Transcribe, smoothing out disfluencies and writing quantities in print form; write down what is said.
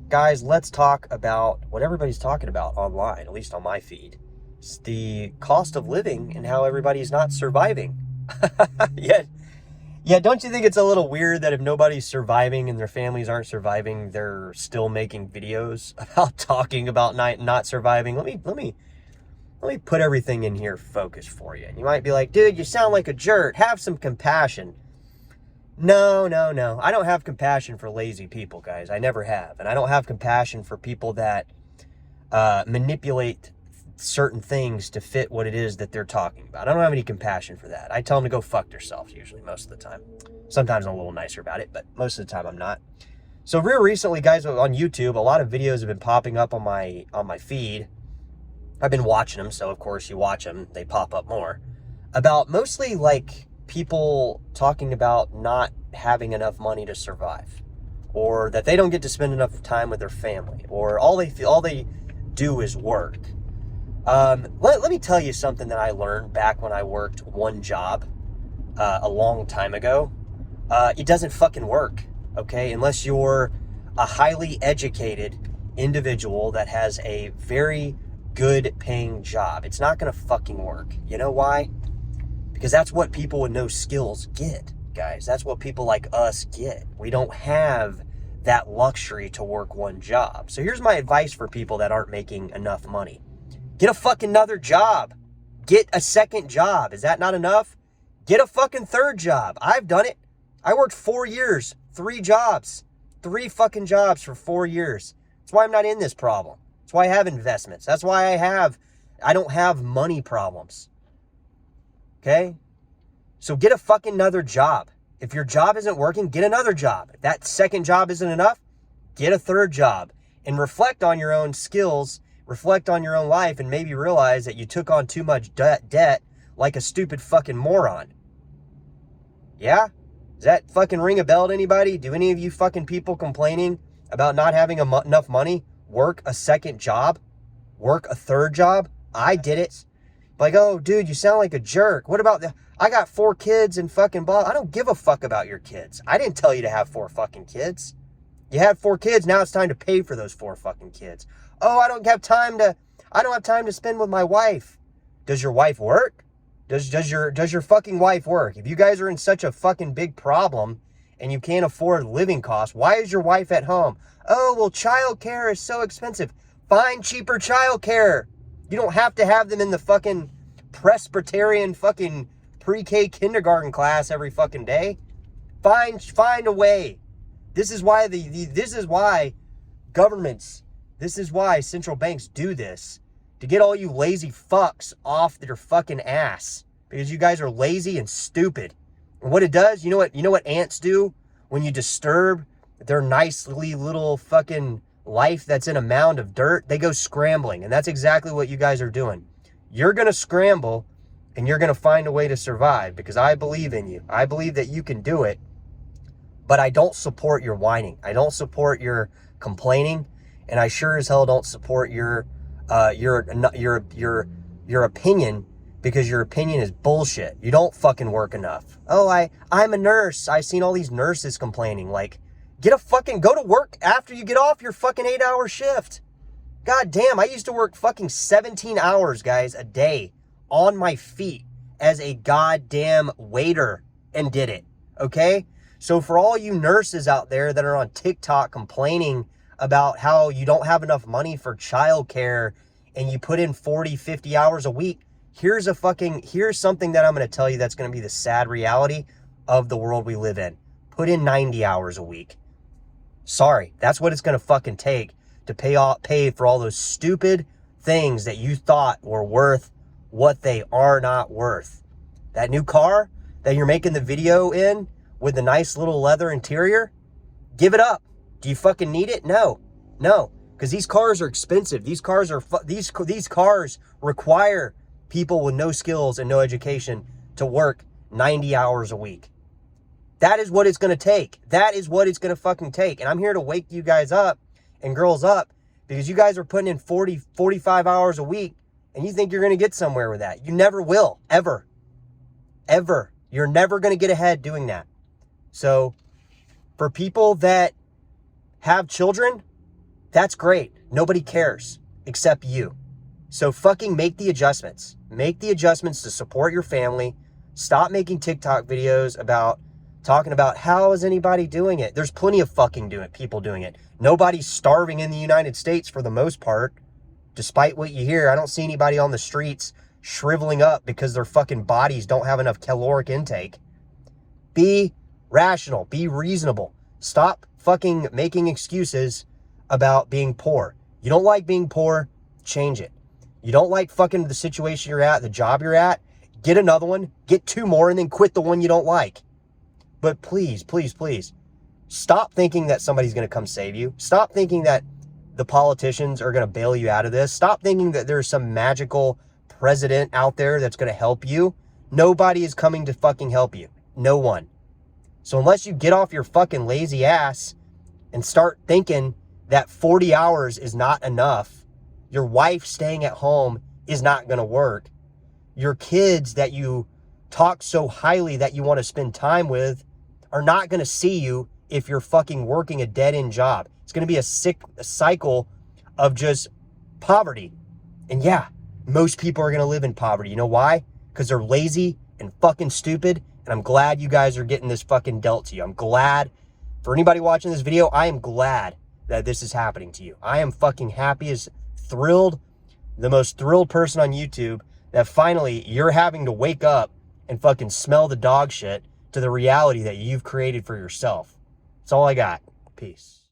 Guys, let's talk about what everybody's talking about online, at least on my feed. It's the cost of living and how everybody's not surviving. yeah, yeah, don't you think it's a little weird that if nobody's surviving and their families aren't surviving, they're still making videos about talking about not surviving? Let me put everything in here focused for you. And you might be like, dude, you sound like a jerk. Have some compassion. No, no, no. I don't have compassion for lazy people, guys. I never have. And I don't have compassion for people that manipulate certain things to fit what it is that they're talking about. I don't have any compassion for that. I tell them to go fuck themselves usually most of the time. Sometimes I'm a little nicer about it, but most of the time I'm not. So real recently, guys, on YouTube, a lot of videos have been popping up on my feed. I've been watching them, so of course you watch them, they pop up more. About mostly like people talking about not having enough money to survive, or that they don't get to spend enough time with their family, or all they do is work. Let me tell you something that I learned back when I worked one job a long time ago. It doesn't fucking work, okay? Unless you're a highly educated individual that has a very good paying job. It's not going to fucking work. You know why? Because that's what people with no skills get, guys. That's what people like us get. We don't have that luxury to work one job. So here's my advice for people that aren't making enough money. Get a fucking another job. Get a second job. Is that not enough? Get a fucking third job. I've done it. I worked 4 years, 3 jobs, 3 fucking jobs for 4 years. That's why I'm not in this problem. That's why I have investments. That's why I don't have money problems. Okay? So get a fucking another job. If your job isn't working, get another job. If that second job isn't enough, get a third job. And reflect on your own skills, reflect on your own life, and maybe realize that you took on too much debt like a stupid fucking moron. Yeah? Does that fucking ring a bell to anybody? Do any of you fucking people complaining about not having enough money work a second job? Work a third job? I did it. Like, oh, dude, you sound like a jerk. What about I got 4 kids and fucking blah. I don't give a fuck about your kids. I didn't tell you to have 4 fucking kids. You had 4 kids, now it's time to pay for those 4 fucking kids. Oh, I don't have time to spend with my wife. Does your wife work? Does your fucking wife work? If you guys are in such a fucking big problem and you can't afford living costs, why is your wife at home? Oh, well, childcare is so expensive. Find cheaper childcare. You don't have to have them in the fucking Presbyterian fucking pre-K kindergarten class every fucking day. Find a way. This is why this is why governments, this is why central banks do this. To get all you lazy fucks off their fucking ass. Because you guys are lazy and stupid. And what it does, you know what ants do when you disturb their nicely little fucking life that's in a mound of dirt? They go scrambling. And that's exactly what you guys are doing. You're going to scramble and you're going to find a way to survive, because I believe in you. I believe that you can do it. But I don't support your whining. I don't support your complaining. And I sure as hell don't support your opinion, because your opinion is bullshit. You don't fucking work enough. Oh, I'm a nurse. I've seen all these nurses complaining. Like, go to work after you get off your fucking 8-hour shift. God damn, I used to work fucking 17 hours, guys, a day on my feet as a goddamn waiter and did it. Okay? So for all you nurses out there that are on TikTok complaining about how you don't have enough money for childcare and you put in 40, 50 hours a week, here's something that I'm going to tell you that's going to be the sad reality of the world we live in. Put in 90 hours a week. Sorry, that's what it's going to fucking take to pay for all those stupid things that you thought were worth what they are not worth. That new car that you're making the video in with the nice little leather interior, give it up. Do you fucking need it? No, because these cars are expensive. These cars require people with no skills and no education to work 90 hours a week. That is what it's going to take. That is what it's going to fucking take. And I'm here to wake you guys up and girls up, because you guys are putting in 40, 45 hours a week and you think you're going to get somewhere with that. You never will, ever. Ever. You're never going to get ahead doing that. So for people that have children, That's great. Nobody cares except you. So fucking make the adjustments. Make the adjustments to support your family. Stop making TikTok videos about talking about how is anybody doing it. There's plenty of fucking people doing it. Nobody's starving in the United States for the most part. Despite what you hear, I don't see anybody on the streets shriveling up because their fucking bodies don't have enough caloric intake. Be rational. Be reasonable. Stop fucking making excuses about being poor. You don't like being poor, change it. You don't like fucking the situation you're at, the job you're at, get another one, get 2 more, and then quit the one you don't like. But please, please, please, stop thinking that somebody's going to come save you. Stop thinking that the politicians are going to bail you out of this. Stop thinking that there's some magical president out there that's going to help you. Nobody is coming to fucking help you. No one. So unless you get off your fucking lazy ass and start thinking that 40 hours is not enough, your wife staying at home is not going to work, your kids that you talk so highly that you want to spend time with are not going to see you if you're fucking working a dead-end job. It's going to be a cycle of just poverty. And yeah, most people are going to live in poverty. You know why? Because they're lazy and fucking stupid. And I'm glad you guys are getting this fucking dealt to you. I'm glad. For anybody watching this video, I am glad that this is happening to you. I am fucking happy as thrilled, the most thrilled person on YouTube, that finally you're having to wake up and fucking smell the dog shit to the reality that you've created for yourself. That's all I got. Peace.